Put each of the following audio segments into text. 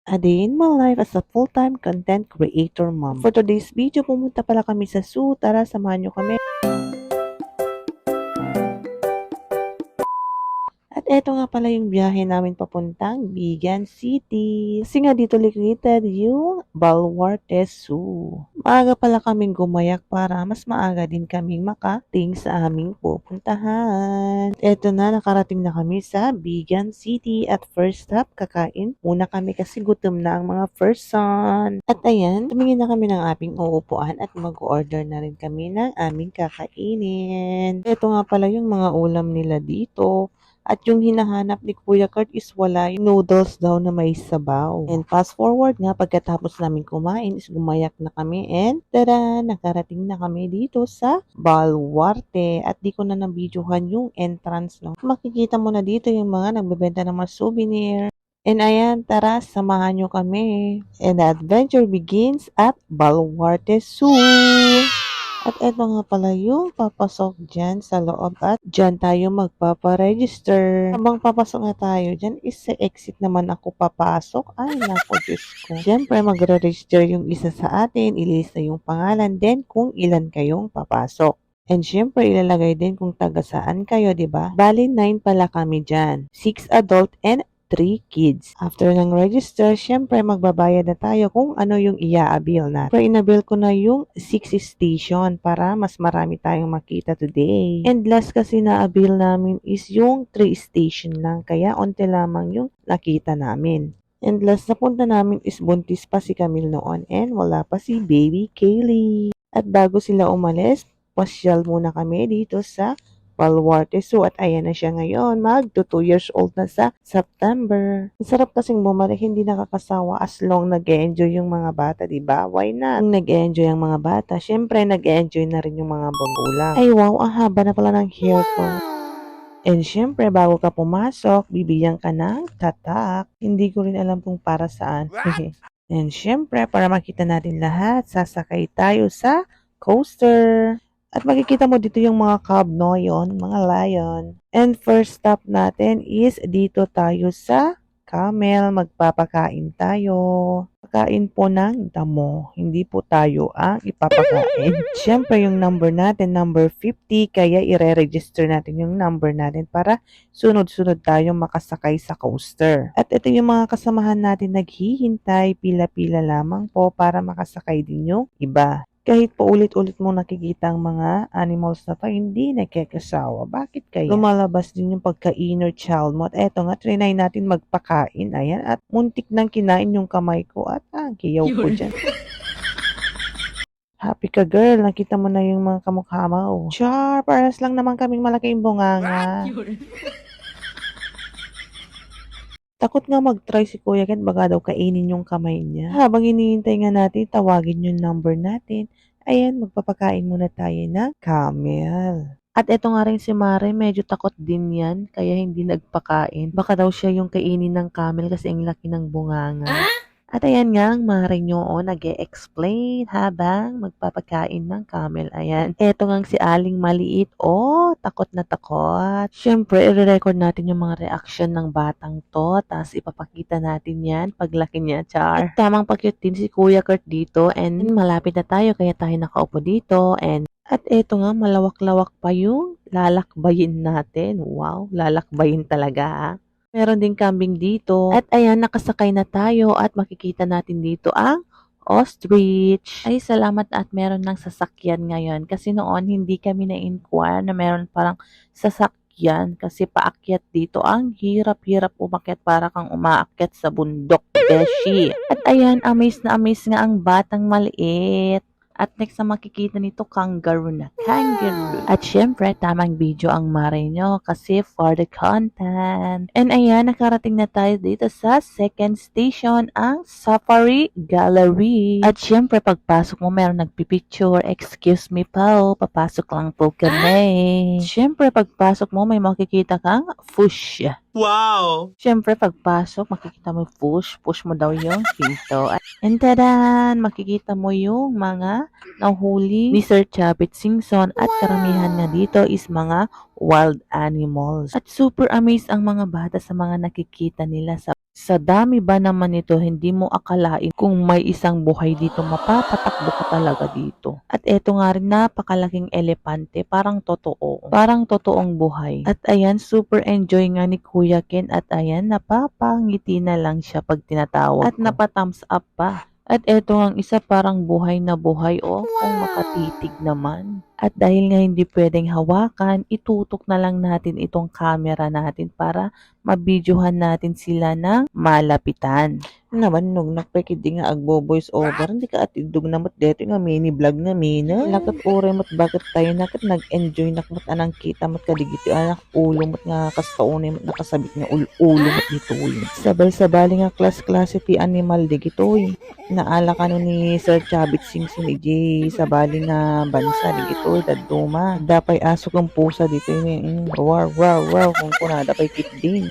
A day in my life as a full-time content creator mom. For today's video, pumunta pala kami sa zoo. Tara, samahan nyo kami. At eto nga pala yung biyahe namin papuntang Bigan City. Kasi nga dito located yung Baluarte Zoo. Maaga pala kaming gumayak para mas maaga din kaming makating sa aming pupuntahan. Eto na, nakarating na kami sa Bigan City. At first stop, kakain muna kami kasi gutom na ang mga person. At ayan, tumingin na kami ng aming uupuan at mag-order na rin kami ng aming kakainin. Eto nga pala yung mga ulam nila dito. At yung hinahanap ni Kuya Kurt is wala yung noodles daw na may sabaw. And fast forward nga, pagkatapos namin kumain is gumayak na kami and tada, nakarating na kami dito sa Baluarte. At di ko na nabidyohan yung entrance, no. Makikita mo na dito yung mga nagbebenta ng mga souvenir. And ayan, tara, samahan nyo kami. And the adventure begins at Baluarte Zoo. At eto nga pala yung papasok dyan sa loob at dyan tayo magpaparegister. Habang papasok na tayo dyan is sa exit naman ako papasok. Ay nako, Diyos ko. Siyempre magre-register yung isa sa atin, ilista yung pangalan din kung ilan kayong papasok. And syempre ilalagay din kung taga saan kayo, 'di ba? Bali 9 pala kami dyan. 6 adult and 3 kids. After ng register, syempre magbabayad na tayo kung ano yung i-a-avail natin. Pero inabil ko na yung 6 station para mas marami tayong makita today. And last kasi na-avail namin is yung 3 station lang. Kaya onte lamang yung nakita namin. And last na punta namin is buntis pa si Camille noon and wala pa si baby Kaylee. At bago sila umalis, pasyal muna kami dito sa Baluarte Zoo at ayan na siya ngayon, magto 2 years old na sa September. Ang sarap kasing bumalik, hindi nakakasawa as long nag-e-enjoy yung mga bata, diba? Why not? Kung nag-e-enjoy ang mga bata, syempre nag-e-enjoy na rin yung mga magulang. Ay wow, ang haba na pala ng hair ko. And syempre, bago ka pumasok, bibigyan ka ng tatak. Hindi ko rin alam kung para saan. And syempre, para makita natin lahat, sasakay tayo sa coaster. At makikita mo dito yung mga cub, no? Yun, mga lion. And first stop natin is dito tayo sa camel. Magpapakain tayo. Pakain po ng damo. Hindi po tayo ang ipapakain. Siyempre yung number natin, number 50. Kaya ire-register natin yung number natin para sunod-sunod tayong makasakay sa coaster. At ito yung mga kasamahan natin naghihintay. Pila-pila lamang po para makasakay din yung iba. Kahit paulit-ulit mo nakikita ang mga animals na to, hindi nakikasawa. Bakit kaya? Lumalabas din yung pagka-inner child mo. At eto nga, trinay natin magpakain. Ayan, at muntik nang kinain yung kamay ko. At kiyaw ko dyan. Happy ka girl, nakita mo na yung mga kamukha mo. Char, paras lang naman kaming malaking bunganga. Takot nga mag-try si Kuya Ken, baka daw kainin yung kamay niya. Habang hinihintay nga natin, tawagin yung number natin. Ayan, magpapakain muna tayo ng camel. At eto nga rin si Mare, medyo takot din yan, kaya hindi nagpakain. Baka daw siya yung kainin ng camel kasi ang laki ng bunganga. At ayan nga, ang Mare nyo nag-e-explain habang magpapakain ng camel. Ayan, eto nga si Aling Maliit. Takot na takot. Siyempre, i-record natin yung mga reaction ng batang to. Tapos ipapakita natin yan paglaki niya, char. At tamang pakyut din si Kuya Kurt dito. And malapit na tayo, kaya tayo nakaupo dito. At eto nga, malawak-lawak pa yung lalakbayin natin. Wow, lalakbayin talaga ha. Meron din kambing dito. At ayan, nakasakay na tayo at makikita natin dito ang ostrich. Ay, salamat at meron ng sasakyan ngayon. Kasi noon, hindi kami na-inquire na meron parang sasakyan. Kasi paakyat dito, ang hirap-hirap umakyat para kang umaakyat sa bundok. Beshi. At ayan, amazed na amazed nga ang batang maliit. At next na makikita nito, kangaroo na. Kangaroo. At syempre, tamang video ang Mare nyo kasi for the content. And ayan, nakarating na tayo dito sa second station, ang Safari Gallery. At syempre, pagpasok mo, meron nagpipicture. Excuse me po, papasok lang po kami. Syempre, pagpasok mo, may makikita kang fuchsia. Wow! Siyempre, pagpasok, makikita mo push mo daw yung pinto. And tadan, makikita mo yung mga nahuli ni Sir Chapit Singson at karamihan nga dito is mga wild animals. At super amazed ang mga bata sa mga nakikita nila sa Sa dami ba naman nito, hindi mo akalain kung may isang buhay dito, mapapatakbo ka talaga dito. At eto nga rin, napakalaking elepante, parang totoo. Parang totoong buhay. At ayan, super enjoy nga ni Kuya Ken. At ayan, napapangiti na lang siya pag tinatawag ko. At napa-thumbs up pa. At eto ang isa, parang buhay na buhay, oh, kung makatitig naman. At dahil nga hindi pwedeng hawakan, itutok na lang natin itong camera natin para mabidyohan natin sila ng malapitan. Naman nung nakpekidi nga agbo-voice over, hindi ka atidog na mo't deto nga mini vlog nga mina. Lakat ure mo't bakit tayo nakat nag-enjoy nakmat anang kita mo't kadigiti anak ulo mo't nga kastaunay mo't nakasabit nga ulo mo't ditoy. Sabal-sabali nga class-klase ti animal di gitoy. Naala ka no ni Sir Chabit Singh ni sabali nga bansa di gitoy daduma. Dapay aso kang pusa dito ni wow kung kuna dapay kit din.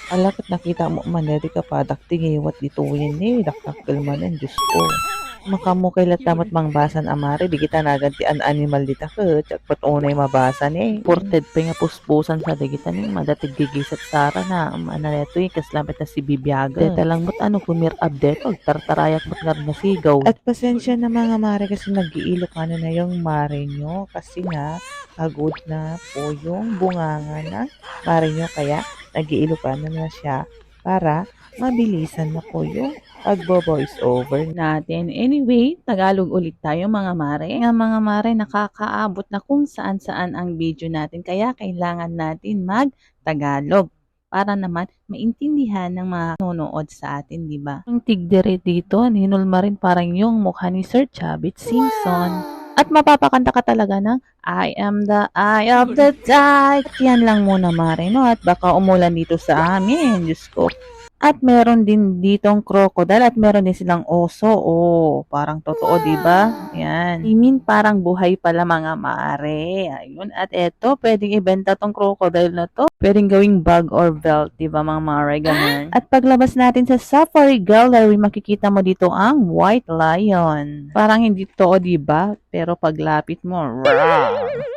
Alakit nakita mo maneri ka pa daktingiwat dito yan eh daktakkel man ang Diyos ko. Makamukay latamat mangbasan amari di kita nagantian animal dita ka tsakpat unay mabasan eh. Ported pa nga puspusan sa digita ni madatig gigisat sara na neto yung kaslampit na si Bibiaga. Deta lang mo't ano kumir update o tartarayak mo't nga nasigaw. At pasensya na mga mare kasi nag-iilok ano na yung mare nyo kasi nga agod na po yung bunganga na mare nyo kaya nag-iilokan na siya para mabilisan na po yung pagbo-voice over natin. Anyway, Tagalog ulit tayo mga mare. Nga mga mare, nakakaabot na kung saan-saan ang video natin. Kaya kailangan natin mag-Tagalog para naman maintindihan ng mga nanonood sa atin, di ba? Yung tigdere dito, ninulma rin parang yung mukha ni Sir Chabit Simpson. At mapapakanta ka talaga ng I am the eye of the tide. Yan lang muna mare, no? At baka umulan dito sa amin. Diyos ko. At meron din ditong crocodile at meron din silang oso. Oh, parang totoo, di ba? Yan. I mean, parang buhay pala mga mare. Ayun. At eto, pwedeng ibenta tong crocodile na to. Pwedeng gawing bag or belt, di ba mga mare? Ganun. At paglabas natin sa Safari Gallery, makikita mo dito ang white lion. Parang hindi to, di ba? Pero paglapit mo, rawr!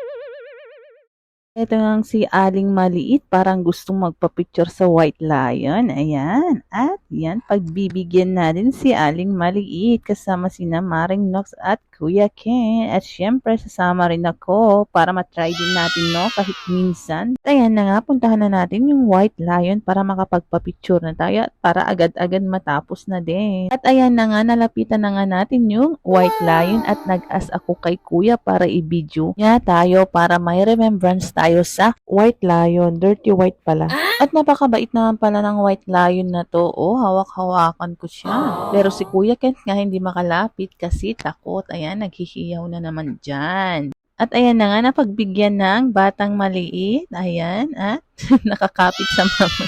Ito nga si Aling Maliit, parang gustong magpa-picture sa White Lion. Ayan. At yan, pagbibigyan natin si Aling Maliit kasama sina Maring Nox at Kuya Ken. At syempre, sasama rin ako para matry din natin, no, kahit minsan. At ayan na nga, puntahan na natin yung White Lion para makapagpa-picture na tayo at para agad-agad matapos na din. At ayan na nga, nalapitan na nga natin yung White Lion at nag-ask ako kay Kuya para i-video niya tayo para may remembrance tayo sa White Lion. Dirty white pala. At napakabait naman pala ng White Lion na to. Oh, hawak-hawakan ko siya. Pero si Kuya Kent nga hindi makalapit kasi takot. Ayan, naghihiyaw na naman dyan. At ayan na nga, napagbigyan ng batang maliit. Ayan, at nakakapit sa mama.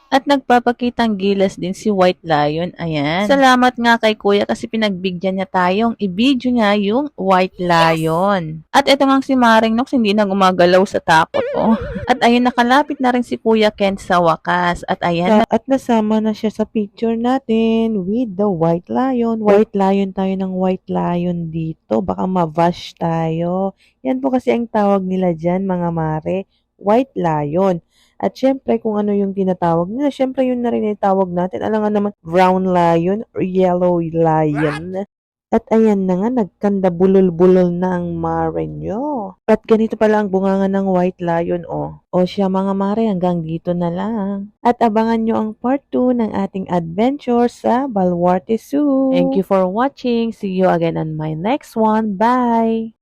At nagpapakitang gilas din si White Lion. Ayan. Salamat nga kay Kuya kasi pinagbigyan niya tayong i-video niya yung White Lion. At ito nga si Maring Nox, hindi na gumagalaw sa takot. Oh. At ayun, nakalapit na rin si Kuya Ken sa wakas. At ayan. At nasama na siya sa picture natin with the White Lion. White Lion tayo ng White Lion dito. Baka ma-vash tayo. Yan po kasi ang tawag nila dyan, mga mare. White Lion. At syempre, kung ano yung tinatawag nila, syempre yun na rin yung tawag natin. Alam nga naman, brown lion or yellow lion. At ayan na nga, nagkanda bulol-bulol na ang mare nyo. At ganito pala ang bunganga ng white lion, oh. O siya mga mare, hanggang dito na lang. At abangan nyo ang part 2 ng ating adventure sa Baluarte Zoo. Thank you for watching. See you again on my next one. Bye!